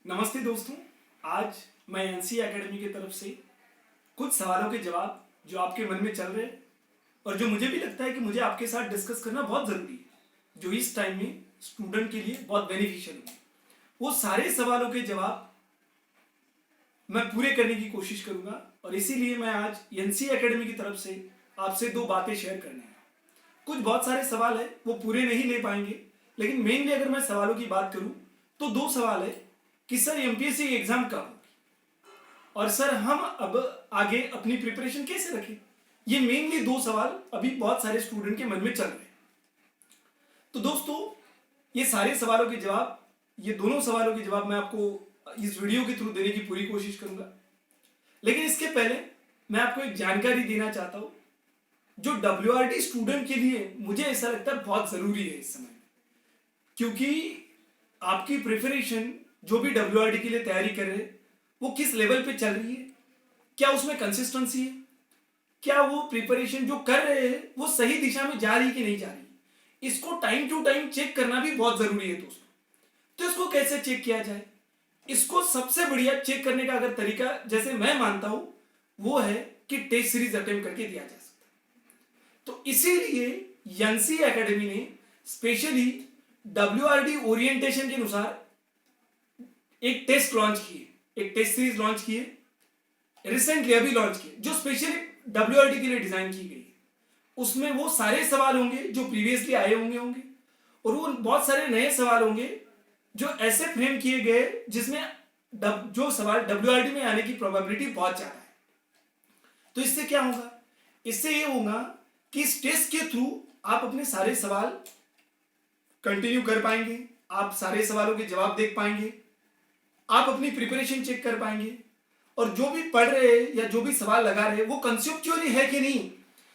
नमस्ते दोस्तों। आज मैं एनसी एकेडमी की तरफ से कुछ सवालों के जवाब जो आपके मन में चल रहे हैं और जो मुझे भी लगता है कि मुझे आपके साथ डिस्कस करना बहुत ज़रूरी है, जो इस टाइम में स्टूडेंट के लिए बहुत बेनिफिशियल है, वो सारे सवालों के जवाब मैं पूरे करने की कोशिश करूंगा। और इसीलिए मैं आज एनसी एकेडमी की तरफ से आपसे दो बातें शेयर करने हैं। कुछ बहुत सारे सवाल है वो पूरे नहीं ले पाएंगे, लेकिन मेनली अगर मैं सवालों की बात करूं तो दो सवाल है कि सर एमपीएससी एग्जाम कब होगी और सर हम अब आगे अपनी प्रिपरेशन कैसे रखें। ये मेनली दो सवाल अभी बहुत सारे स्टूडेंट के मन में चल रहे हैं। तो दोस्तों, ये सारे सवालों के जवाब, ये दोनों सवालों के जवाब मैं आपको इस वीडियो के थ्रू देने की पूरी कोशिश करूंगा। लेकिन इसके पहले मैं आपको एक जानकारी देना चाहता हूं जो WRD स्टूडेंट के लिए मुझे ऐसा लगता है बहुत जरूरी है इस समय, क्योंकि आपकी प्रिपरेशन जो भी WRD के लिए तैयारी कर रहे हैं वो किस लेवल पे चल रही है, क्या उसमें कंसिस्टेंसी है, क्या वो प्रिपरेशन जो कर रहे हैं वो सही दिशा में जा रही कि नहीं जा रही, इसको टाइम टू टाइम चेक करना भी बहुत जरूरी है दोस्तों। तो इसको कैसे चेक किया जाए? इसको सबसे बढ़िया चेक करने का अगर तरीका जैसे मैं मानता हूं वो है कि टेस्ट सीरीज अटेम्प्ट करके दिया जा सकता है। तो इसीलिए एनसी एकेडमी ने स्पेशली WRD ओरिएंटेशन के अनुसार एक टेस्ट लॉन्च किए, एक टेस्ट सीरीज लॉन्च किए, रिसेंटली अभी लॉन्च किए, जो स्पेशली WRD के लिए डिजाइन की गई। उसमें वो सारे सवाल होंगे जो प्रीवियसली आए होंगे और वो बहुत सारे नए सवाल होंगे जो ऐसे फ्रेम किए गए जिसमें जो सवाल WRD में आने की प्रोबेबिलिटी बहुत ज्यादा है। तो इससे क्या होगा? इससे ये होगा कि इस टेस्ट के थ्रू आप अपने सारे सवाल कंटिन्यू कर पाएंगे, आप सारे सवालों के जवाब देख पाएंगे, आप अपनी प्रिपरेशन चेक कर पाएंगे और जो भी पढ़ रहे हैं या जो भी सवाल लगा रहे हैं वो कंसेप्चुअली है कि नहीं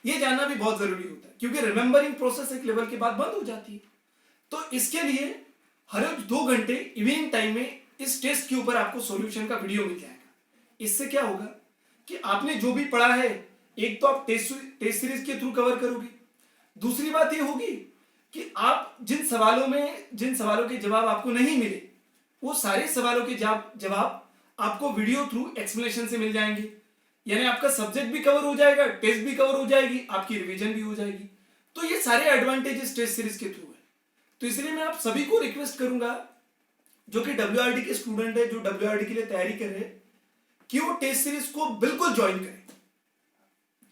ये जानना भी बहुत जरूरी होता है, क्योंकि रिमेंबरिंग प्रोसेस एक लेवल के बाद बंद हो जाती है। तो इसके लिए हर 2 घंटे इवनिंग टाइम में इस टेस्ट के ऊपर आपको सॉल्यूशन का वीडियो मिल जाएगा। इससे क्या होगा कि आपने जो भी पढ़ा है एक तो आप टेस्ट सीरीज के थ्रू कवर करोगे, दूसरी बात ये होगी कि आप जिन सवालों के जवाब आपको नहीं मिले वो सारे सवालों के जवाब आपको वीडियो थ्रू एक्सप्लेनेशन से मिल जाएंगे। यानी आपका सब्जेक्ट भी कवर हो जाएगा, टेस्ट भी कवर हो जाएगी, आपकी रिवीजन भी हो जाएगी। तो ये सारे एडवांटेजेस टेस्ट सीरीज के थ्रू है। तो इसलिए मैं आप सभी को रिक्वेस्ट करूंगा जो कि WRD के स्टूडेंट है, जो WRD के लिए तैयारी कर रहे हैं, कि वो टेस्ट सीरीज को बिल्कुल ज्वाइन करें।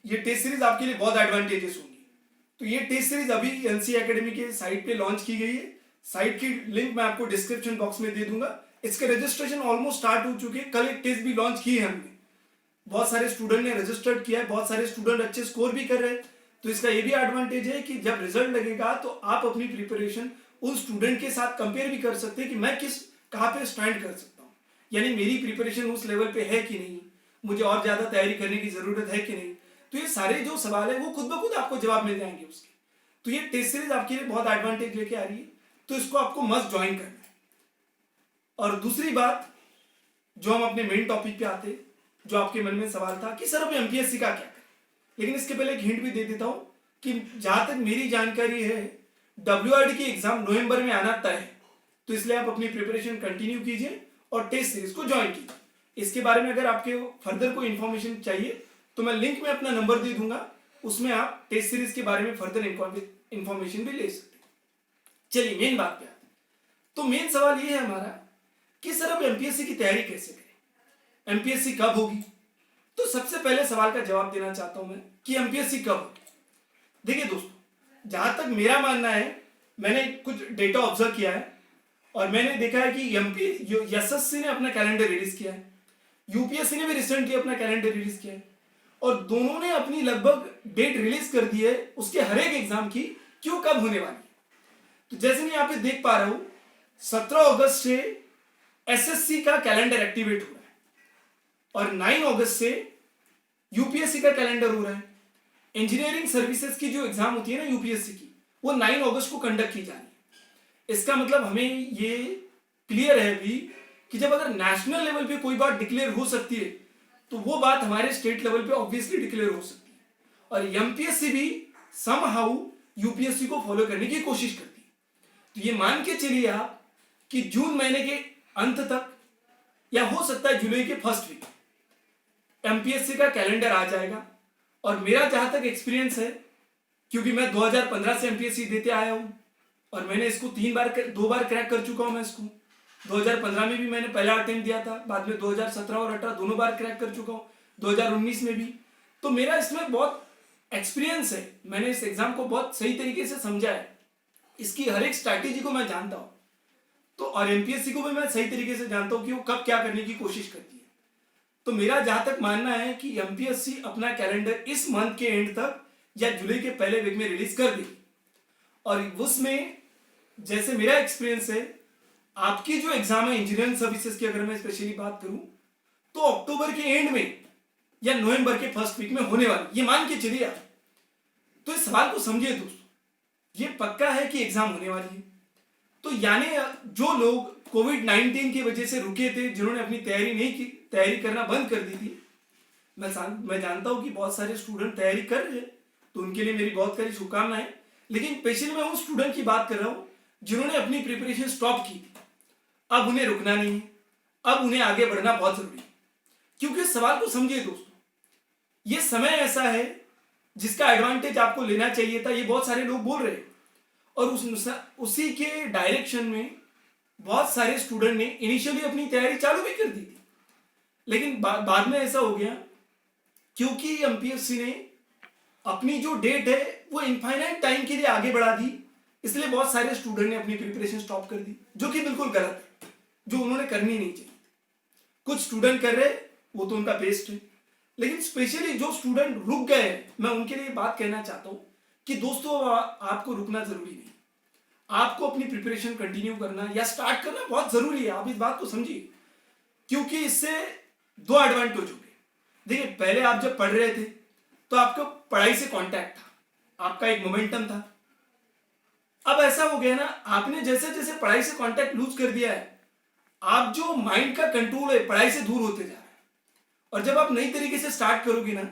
ये टेस्ट सीरीज आपके लिए बहुत एडवांटेजेस होंगी। तो ये टेस्ट सीरीज अभी एनसी एकेडमी के साइट पे लॉन्च की गई है। साइट की लिंक मैं आपको डिस्क्रिप्शन बॉक्स में दे दूंगा। इसके रजिस्ट्रेशन ऑलमोस्ट स्टार्ट हो चुके हैं। कल एक टेस्ट भी लॉन्च की है हमने, बहुत सारे स्टूडेंट ने रजिस्टर्ड किया है, बहुत सारे स्टूडेंट अच्छे स्कोर भी कर रहे हैं। तो इसका ये भी एडवांटेज है कि जब रिजल्ट लगेगा तो आप अपनी प्रिपरेशन उन स्टूडेंट के साथ कंपेयर भी कर सकते हैं कि मैं कहाँ पे स्टैंड कर सकता हूँ, यानी मेरी प्रिपरेशन उस लेवल पे है कि नहीं, मुझे और ज्यादा तैयारी करने की जरूरत है कि नहीं। तो ये सारे जो सवाल है वो खुद ब खुद आपको जवाब मिल जाएंगे उसके। तो ये टेस्ट सीरीज आपके लिए बहुत एडवांटेज लेके आ रही है, तो इसको आपको मस्ट ज्वाइन करना है। और दूसरी बात, जो हम अपने मेन टॉपिक पे आते, जो आपके मन में सवाल था कि सर अब एमपीएससी का क्या करें, लेकिन इसके पहले एक हिंट भी दे देता हूं कि जहां तक मेरी जानकारी है WRD की एग्जाम नवंबर में आना तय है। तो इसलिए आप अपनी प्रिपरेशन कंटिन्यू कीजिए और टेस्ट सीरीज को ज्वाइन कीजिए। इसके बारे में अगर आपके फर्दर कोई इन्फॉर्मेशन चाहिए तो मैं लिंक में अपना नंबर दे दूंगा, उसमें आप टेस्ट सीरीज के बारे में फर्दर इंफॉर्मेशन भी ले सकते हैं। चलिए मेन बात पे आते हैं। तो मेन सवाल ये है हमारा कि सर अब एमपीएससी की तैयारी कैसे करें, एमपीएससी कब होगी। तो सबसे पहले सवाल का जवाब देना चाहता हूं मैं कि एमपीएससी कब होगी। देखिए दोस्तों, जहां तक मेरा मानना है, मैंने कुछ डेटा ऑब्जर्व किया है और मैंने देखा है कि एसएससी ने अपना कैलेंडर रिलीज किया है, यूपीएससी ने भी रिसेंटली अपना कैलेंडर रिलीज किया है और दोनों ने अपनी लगभग डेट रिलीज कर दी है उसके हर एक एग्जाम की, क्यों कब होने वाली है। तो जैसे मैं यहां पे देख पा रहा हूं 17 अगस्त से एसएससी का कैलेंडर एक्टिवेट हो रहा है और 9 अगस्त से यूपीएससी का कैलेंडर हो रहा है। इंजीनियरिंग सर्विसेज की जो एग्जाम होती है ना यूपीएससी की, वो 9 अगस्त को कंडक्ट की जा रही है। इसका मतलब हमें ये क्लियर है अभी कि जब अगर नेशनल लेवल पे कोई बात डिक्लेयर हो सकती है तो वो बात हमारे स्टेट लेवल पे ऑब्वियसली डिक्लेयर हो सकती है और एमपीएससी भी समहाउ यूपीएससी को फॉलो करने की कोशिश करती है। तो ये मान के चलिए आप कि जून महीने के अंत तक या हो सकता है जुलाई के फर्स्ट वीक एमपीएससी का कैलेंडर आ जाएगा। और मेरा जहां तक एक्सपीरियंस है, क्योंकि मैं 2015 से एमपीएससी देते आया हूं और मैंने इसको 2 बार क्रैक कर चुका हूं। मैं इसको 2015 में भी मैंने पहला अटेम्प्ट दिया था, बाद में 2017 और 18 दोनों बार क्रैक कर चुका हूं, 2019 में भी। तो मेरा इसमें बहुत एक्सपीरियंस है, मैंने इस एग्जाम को बहुत सही तरीके से समझा है, इसकी हर एक स्ट्रैटेजी को मैं जानता हूं। तो और एमपीएससी को भी मैं सही तरीके से जानता हूं कि वो कब क्या करने की कोशिश करती है। तो मेरा जहां तक मानना है कि एमपीएससी अपना कैलेंडर इस मंथ के एंड तक या जुलाई के पहले वीक में रिलीज कर देगी। और उसमें जैसे मेरा एक्सपीरियंस है, आपकी जो एग्जाम है इंजीनियरिंग सर्विसेज की अगर मैं स्पेशली बात करूं, तो अक्टूबर के एंड में या नवंबर के फर्स्ट वीक में होने वाली, ये मान के चलिए आप। तो इस सवाल को समझिए दोस्तों, ये पक्का है कि एग्जाम होने वाली है। तो यानी जो लोग कोविड-19 की वजह से रुके थे, जिन्होंने अपनी तैयारी नहीं की, तैयारी करना बंद कर दी थी, मैं जानता हूं कि बहुत सारे स्टूडेंट तैयारी कर रहे हैं, तो उनके लिए मेरी बहुत सारी शुभकामनाएं। लेकिन स्पेशली मैं उन स्टूडेंट की बात कर रहा हूं जिन्होंने अपनी प्रिपरेशन स्टॉप की थी। अब उन्हें रुकना नहीं है, अब उन्हें आगे बढ़ना बहुत जरूरी है। क्योंकि इस सवाल को समझिए दोस्तों, ये समय ऐसा है जिसका एडवांटेज आपको लेना चाहिए था, ये बहुत सारे लोग बोल रहे हैं। और उसी के डायरेक्शन में बहुत सारे स्टूडेंट ने इनिशियली अपनी तैयारी चालू भी कर दी थी, लेकिन बाद में ऐसा हो गया क्योंकि एमपीएससी ने अपनी जो डेट है वो इनफाइनाइट टाइम के लिए आगे बढ़ा दी, इसलिए बहुत सारे स्टूडेंट ने अपनी प्रिपरेशन स्टॉप कर दी, जो कि बिल्कुल गलत है, जो उन्होंने करनी नहीं चाहिए। कुछ स्टूडेंट कर रहे, वो तो उनका बेस्ट है, लेकिन स्पेशली जो स्टूडेंट रुक गए, मैं उनके लिए बात कहना चाहता हूं कि दोस्तों आपको रुकना जरूरी नहीं, आपको अपनी प्रिपरेशन कंटिन्यू करना या स्टार्ट करना बहुत जरूरी है। आप इस बात को समझिए, क्योंकि इससे दो एडवांटेज हो गए। देखिए, पहले आप जब पढ़ रहे थे तो आपको पढ़ाई से कांटेक्ट था, आपका एक मोमेंटम था। अब ऐसा हो गया ना, आपने जैसे जैसे पढ़ाई से कांटेक्ट लूज कर दिया है, आप जो माइंड का कंट्रोल है पढ़ाई से दूर होते जा रहा है। और जब आप नई तरीके से स्टार्ट करोगे ना,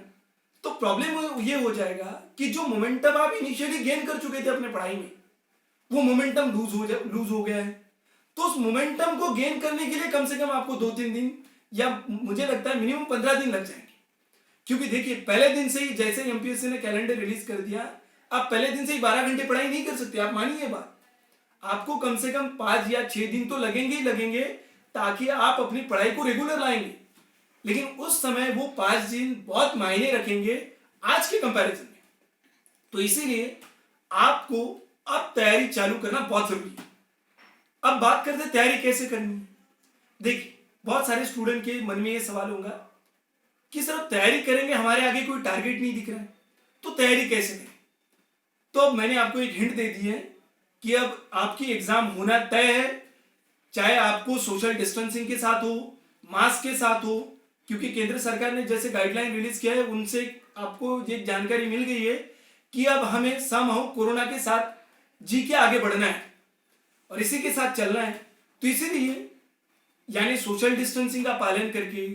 तो प्रॉब्लम ये हो जाएगा कि जो मोमेंटम आप इनिशियली गेन कर चुके थे अपने पढ़ाई में, वो मोमेंटम लूज हो गया है। तो उस मोमेंटम को गेन करने के लिए कम से कम आपको 2-3 दिन या मुझे लगता है मिनिमम 15 दिन लग जाएंगे। क्योंकि देखिए, पहले दिन से ही जैसे एमपीएससी ने कैलेंडर रिलीज कर दिया, आप पहले दिन से ही 12 घंटे पढ़ाई नहीं कर सकते, आप मानिए ये बात। आपको कम से कम 5 या 6 दिन तो लगेंगे ही लगेंगे, ताकि आप अपनी पढ़ाई को रेगुलर लाएंगे। लेकिन उस समय वो 5 दिन बहुत मायने रखेंगे आज के कंपैरिजन में। तो इसीलिए आपको अब तैयारी चालू करना बहुत जरूरी है। अब बात करते हैं तैयारी कैसे करनी है। देखिए, बहुत सारे स्टूडेंट के मन में ये सवाल होगा कि सर तैयारी करेंगे, हमारे आगे कोई टारगेट नहीं दिख रहा है, तो तैयारी कैसे करें। तो अब मैंने आपको एक हिंट दे दी है कि अब आपकी एग्जाम होना तय है, चाहे आपको सोशल डिस्टेंसिंग के साथ हो, मास्क के साथ हो, क्योंकि केंद्र सरकार ने जैसे गाइडलाइन रिलीज किया है, उनसे आपको ये जानकारी मिल गई है कि अब हमें समहाउ कोरोना के साथ जी के आगे बढ़ना है और इसी के साथ चलना है। तो इसीलिए यानी सोशल डिस्टेंसिंग का पालन करके,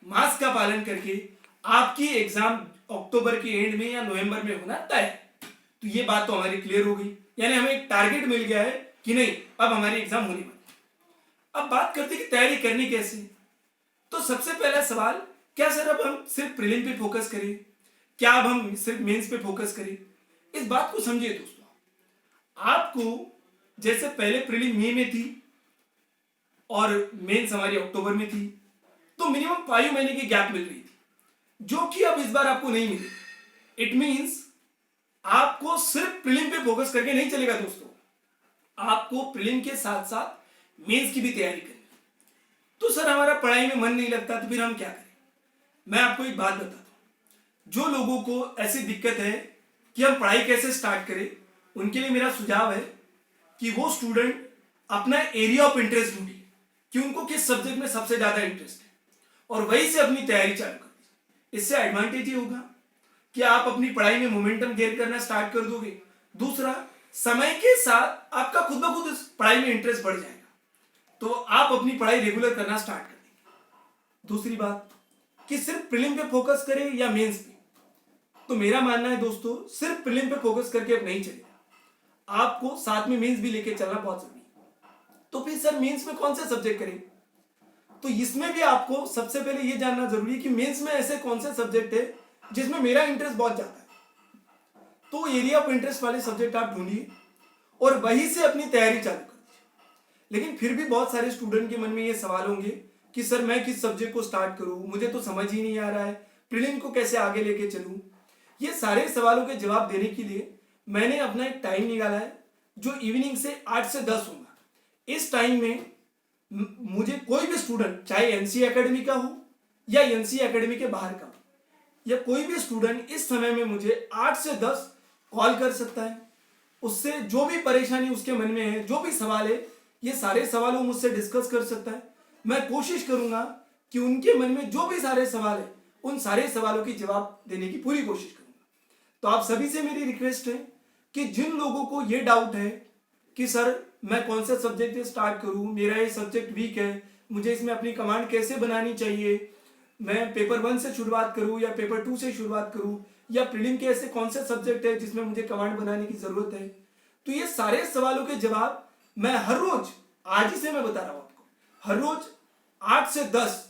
मास्क का पालन करके आपकी एग्जाम अक्टूबर के एंड में या नवंबर में होना तय है। तो ये बात तो हमारी क्लियर हो गई, यानी हमें एक टारगेट मिल गया है कि नहीं, अब हमारी एग्जाम होने वाली है। अब बात करते हैं कि तैयारी करनी कैसे। तो सबसे पहला सवाल, क्या सर अब हम सिर्फ प्रीलिम पे फोकस करें, क्या अब हम सिर्फ मेंस पे फोकस करें। इस बात को समझिए दोस्तों, आपको जैसे पहले प्रीलिम मई में थी और मेंस हमारी अक्टूबर में थी, तो मिनिमम 5 महीने की गैप मिल रही थी, जो कि अब इस बार आपको नहीं मिली। इट मींस आपको सिर्फ प्रीलिम पे फोकस करके नहीं चलेगा दोस्तों, आपको प्रीलिम के साथ साथ मेंस की भी तैयारी करनी। तो सर हमारा पढ़ाई में मन नहीं लगता, तो फिर हम क्या करें। मैं आपको एक बात बताता हूं, जो लोगों को ऐसी दिक्कत है कि हम पढ़ाई कैसे स्टार्ट करें, उनके लिए मेरा सुझाव है कि वो स्टूडेंट अपना एरिया ऑफ इंटरेस्ट ढूंढे कि उनको किस सब्जेक्ट में सबसे ज्यादा इंटरेस्ट है और वहीं से अपनी तैयारी चालू कर। इससे एडवांटेज ये होगा कि आप अपनी पढ़ाई में मोमेंटम गेन करना स्टार्ट कर दोगे। दूसरा, समय के साथ आपका खुद ब खुद इस पढ़ाई में इंटरेस्ट बढ़ जाएगा, तो आप अपनी पढ़ाई रेगुलर करना स्टार्ट कर देंगे। दूसरी बात कि सिर्फ प्रीलिम पे फोकस करें या मेंस पे, तो मेरा मानना है दोस्तों सिर्फ प्रीलिम पे फोकस करके अब नहीं चलेगा, आपको साथ में मेंस भी लेके चलना बहुत जरूरी है। तो फिर सर मेंस में कौन से सब्जेक्ट करें। तो इसमें भी आपको सबसे पहले ये जानना जरूरी है कि मेंस में ऐसे कौन से सब्जेक्ट है जिसमें मेरा इंटरेस्ट बहुत ज्यादा है। तो एरिया ऑफ इंटरेस्ट वाले सब्जेक्ट आप ढूंढिए और वहीं से अपनी तैयारी चालू करिए। लेकिन फिर भी बहुत सारे स्टूडेंट के मन में ये सवाल होंगे कि सर मैं किस सब्जेक्ट को स्टार्ट करूं, मुझे तो समझ ही नहीं आ रहा है, प्रीलिम को कैसे आगे लेके चलूं। ये सारे सवालों के जवाब देने के लिए मैंने अपना एक टाइम निकाला है जो इवनिंग से 8 से 10 होगा। इस टाइम में मुझे कोई भी स्टूडेंट, चाहे एनसीए एकेडमी का हो या एनसीए एकेडमी के बाहर का हो, या कोई भी स्टूडेंट इस समय में मुझे 8 से 10 कॉल कर सकता है। उससे जो भी परेशानी उसके मन में है, जो भी सवाल है, ये सारे सवाल वो मुझसे डिस्कस कर सकता है। मैं कोशिश करूंगा कि उनके मन में जो भी सारे सवाल है उन सारे सवालों की जवाब देने की पूरी कोशिश करूंगा। तो आप सभी से मेरी रिक्वेस्ट है कि जिन लोगों को ये डाउट है कि सर मैं कौन सा सब्जेक्ट स्टार्ट करूं, मेरा ये सब्जेक्ट वीक है, मुझे इसमें अपनी कमांड कैसे बनानी चाहिए, मैं पेपर 1 से शुरुआत करूं या पेपर 2 से शुरुआत करूं, या प्रीलिम के ऐसे कौन से सब्जेक्ट है जिसमें मुझे कमांड बनाने की जरूरत है, तो ये सारे सवालों के जवाब मैं हर रोज, आज ही से मैं बता रहा हूं आपको, हर रोज 8 से 10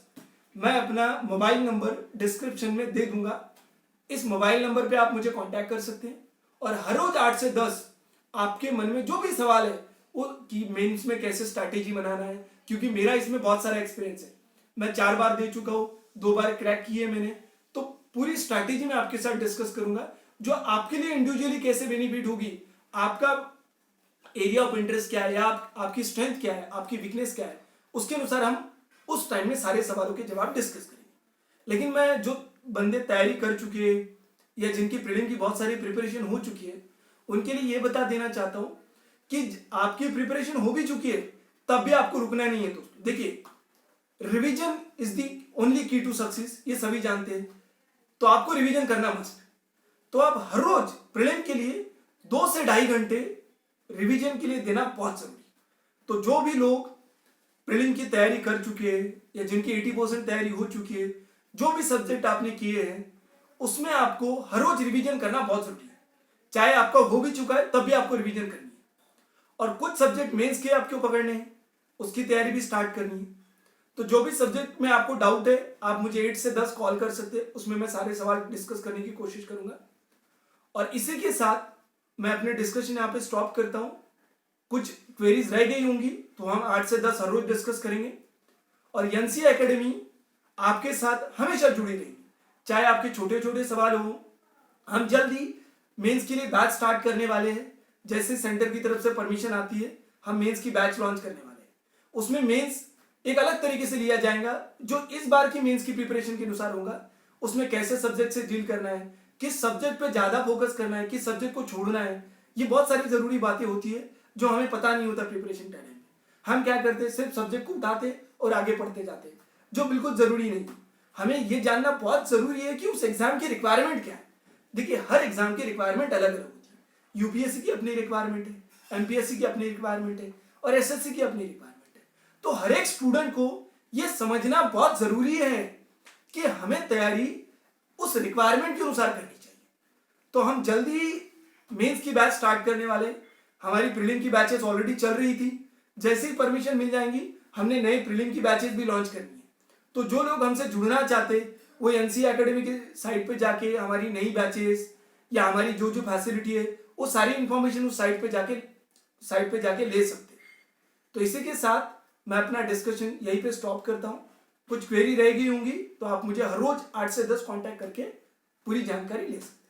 मैं अपना मोबाइल नंबर डिस्क्रिप्शन में दे दूंगा। इस मोबाइल नंबर पे आप मुझे कांटेक्ट कर सकते हैं और हर रोज 8 से 10 आपके मन में जो भी सवाल है वो कि मेंस में कैसे स्ट्रैटेजी बनाना है, क्योंकि मेरा इसमें बहुत सारा एक्सपीरियंस है, मैं 4 बार दे चुका हूं, 2 बार क्रैक किए मैंने, तो पूरी स्ट्रैटेजी मैं आपके साथ डिस्कस करूंगा जो आपके लिए इंडिविजुअली कैसे बेनिफिट होगी। आपका एरिया ऑफ इंटरेस्ट क्या है या आपकी स्ट्रेंथ क्या है, आपकी वीकनेस क्या है, उसके अनुसार हम उस टाइम में सारे सवालों के जवाब डिस्कस करेंगे। लेकिन मैं जो बंदे तैयारी कर चुके हैं या जिनकी प्रीलिम की बहुत सारी प्रिपरेशन हो चुकी है उनके लिए ये बता देना चाहता हूं कि आपकी प्रिपरेशन हो भी चुकी है तब भी आपको रुकना नहीं है दोस्तों। देखिए, रिवीजन इज द ओनली की टू सक्सेस, ये सभी जानते हैं, तो आपको रिवीजन करना मस्ट। तो आप हर रोज प्रीलिम के लिए 2 से 2.5 घंटे रिवीजन के लिए देना बहुत जरूरी। तो जो भी लोग प्रीलिम की तैयारी कर चुके हैं या जिनकी 80% तैयारी हो चुकी है, जो भी सब्जेक्ट आपने किए हैं उसमें आपको हर रोज रिवीजन करना बहुत जरूरी है। चाहे आपका हो भी चुका है तब भी आपको रिवीजन करनी है। और कुछ सब्जेक्ट मेंस के आपको पकड़ने हैं, उसकी तैयारी भी स्टार्ट करनी है। तो जो भी सब्जेक्ट में आपको डाउट है आप मुझे 8 से 10 कॉल कर सकते हैं, उसमें मैं सारे सवाल डिस्कस करने की कोशिश करूंगा। और इसी के साथ मैं अपने डिस्कशन यहाँ पे स्टॉप करता हूँ। कुछ क्वेरीज रह गई होंगी तो हम 8 से 10 हर रोज डिस्कस करेंगे। और एनसीए एकेडमी आपके साथ हमेशा जुड़ी रहेगी, चाहे आपके छोटे छोटे सवाल हो। हम जल्दी मेंस के लिए बैच स्टार्ट करने वाले हैं, जैसे सेंटर की तरफ से परमिशन आती है हम मेंस की बैच लॉन्च करने वाले हैं। उसमें मेंस एक अलग तरीके से लिया जाएगा जो इस बार की मेंस की प्रिपरेशन के अनुसार होगा। उसमें कैसे सब्जेक्ट से डील करना है, किस सब्जेक्ट पे ज्यादा फोकस करना है, किस सब्जेक्ट को छोड़ना है, ये बहुत सारी जरूरी बातें होती है जो हमें पता नहीं होता प्रिपरेशन टाइम में। हम क्या करते हैं, सिर्फ सब्जेक्ट को उठाते और आगे पढ़ते जाते हैं, जो बिल्कुल जरूरी नहीं। हमें ये जानना बहुत जरूरी है कि उस एग्जाम की रिक्वायरमेंट क्या है। देखिए, हर एग्जाम की रिक्वायरमेंट अलग अलग होती है। यूपीएससी की अपनी रिक्वायरमेंट है, एमपीएससी की अपनी रिक्वायरमेंट है और एसएससी की अपनी रिक्वायरमेंट है। तो हर एक स्टूडेंट को यह समझना बहुत जरूरी है कि हमें तैयारी उस रिक्वायरमेंट के अनुसार करनी चाहिए। तो हम जल्दी मेंस की बैच स्टार्ट करने वाले। हमारी प्रीलिम की बैचेस ऑलरेडी चल रही थी, जैसे ही परमिशन मिल जाएंगी हमने नई प्रीलिम की बैचेस भी लॉन्च करनी है। तो जो लोग हमसे जुड़ना चाहते वो एनसीए एकेडमी के साइट पे जाके हमारी नई बैचेस या हमारी जो जो फैसिलिटी है वो सारी इंफॉर्मेशन उस साइट पे जाके ले सकते हैं। तो इसी के साथ मैं अपना डिस्कशन यहीं पे स्टॉप करता हूँ। कुछ क्वेरी रह गई होंगी तो आप मुझे हर रोज 8 से 10 कांटेक्ट करके पूरी जानकारी ले सकते हैं।